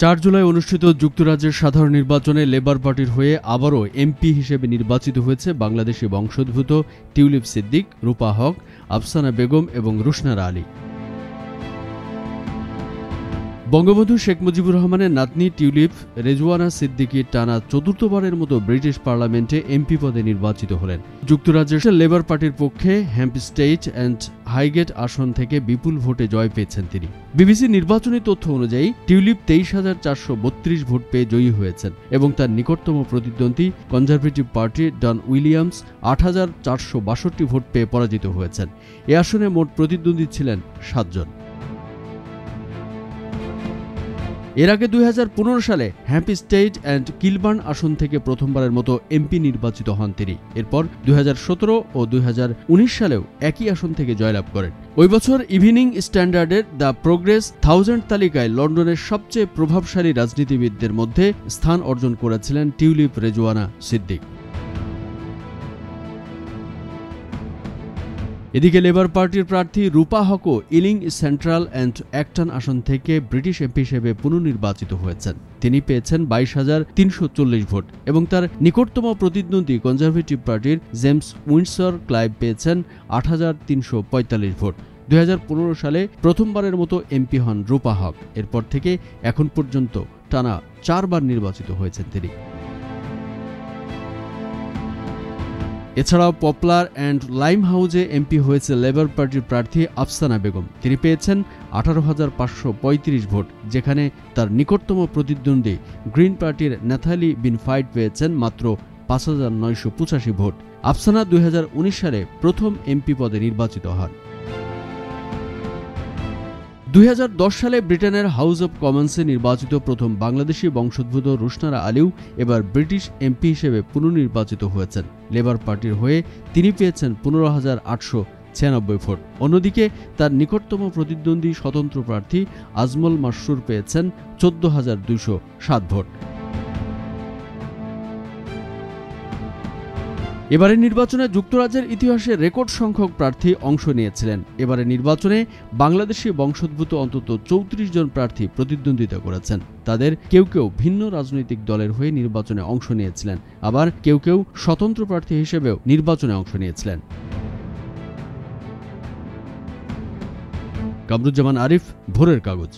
4 জুলাই অনুষ্ঠিত যুক্তরাজ্যের সাধারণ নির্বাচনে লেবার পার্টির হয়ে আবারও এমপি হিসেবে নির্বাচিত হয়েছে বাংলাদেশি বংশোদ্ভূত টিউলিপ সিদ্দিক, রূপা হক, আফসানা বেগম এবং রুশনারা আলী। বঙ্গবন্ধু শেখ মুজিবুর রহমানের নাতনি টিউলিপ রেজওয়ানা সিদ্দিকী টানা চতুর্থবারের মতো ব্রিটিশ পার্লামেন্টে এমপি পদে নির্বাচিত হলেন। যুক্তরাজ্যের লেবার পার্টির পক্ষে হ্যাম্পস্টেড অ্যান্ড হাইগেট আসন থেকে বিপুল ভোটে জয় পেয়েছেন তিনি। বিবিসির নির্বাচনী তথ্য অনুযায়ী টিউলিপ 23,432 ভোট পেয়ে জয়ী হয়েছেন এবং তার নিকটতম প্রতিদ্বন্দ্বী কনজারভেটিভ পার্টি ডন উইলিয়ামস 8,462 ভোট পেয়ে পরাজিত হয়েছেন। এ আসনে মোট প্রতিদ্বন্দ্বী ছিলেন 7 জন। এর আগে 2015 সালে হ্যাম্পস্টেড অ্যান্ড কিলবার্ন আসন থেকে প্রথমবারের মতো এমপি নির্বাচিত হন তিনি। এরপর 2017 ও 2019 সালেও একই আসন থেকে জয়লাভ করেন। ওই বছর ইভিনিং স্ট্যান্ডার্ডের দ্য প্রোগ্রেস 1000 তালিকায় লন্ডনের সবচেয়ে প্রভাবশালী রাজনীতিবিদদের মধ্যে স্থান অর্জন করেছিলেন টিউলিপ রেজওয়ানা সিদ্দিক। এদিকে লেবার পার্টির প্রার্থী রূপা হকও ইলিং সেন্ট্রাল অ্যান্ড অ্যাক্টন আসন থেকে ব্রিটিশ এমপি হিসেবে পুনর্নির্বাচিত হয়েছেন। তিনি পেয়েছেন 22,340 ভোট এবং তার নিকটতম প্রতিদ্বন্দ্বী কনজারভেটিভ পার্টির জেমস উইন্ডসর ক্লাইভ পেয়েছেন 8,345 ভোট। 2015 সালে প্রথমবারের মতো এমপি হন রূপা হক। এরপর থেকে এখন পর্যন্ত টানা 4 বার নির্বাচিত হয়েছেন তিনি। এছাড়াও পপলার অ্যান্ড লাইম হাউজে এমপি হয়েছে লেবার পার্টির প্রার্থী আফসানা বেগম। তিনি পেয়েছেন 18,535 ভোট, যেখানে তার নিকটতম প্রতিদ্বন্দ্বী গ্রিন পার্টির ন্যাথালি বিনফাইট পেয়েছেন মাত্র 5,985 ভোট। আফসানা 2019 সালে প্রথম এমপি পদে নির্বাচিত হন। 2010 সালে ব্রিটেনের হাউস অব কমন্সে নির্বাচিত প্রথম বাংলাদেশি বংশোদ্ভূত রুশনারা আলীও এবার ব্রিটিশ এমপি হিসেবে পুনর্নির্বাচিত হয়েছেন। লেবার পার্টির হয়ে তিনি পেয়েছেন 15,896 ভোট। অন্যদিকে তার নিকটতম প্রতিদ্বন্দ্বী স্বতন্ত্র প্রার্থী আজমল মাসরুর পেয়েছেন 14,207 ভোট। এবারের নির্বাচনে যুক্তরাজ্যের ইতিহাসে রেকর্ড সংখ্যক প্রার্থী অংশ নিয়েছিলেন। এবারের নির্বাচনে বাংলাদেশি বংশোদ্ভূত অন্তত 34 জন প্রার্থী প্রতিদ্বন্দ্বিতা করেছেন। তাদের কেউ কেউ ভিন্ন রাজনৈতিক দলের হয়ে নির্বাচনে অংশ নিয়েছিলেন, আবার কেউ কেউ স্বতন্ত্র প্রার্থী হিসেবেও নির্বাচনে অংশ নিয়েছিলেন। কামরুজ্জামান আরিফ, ভোরের কাগজ।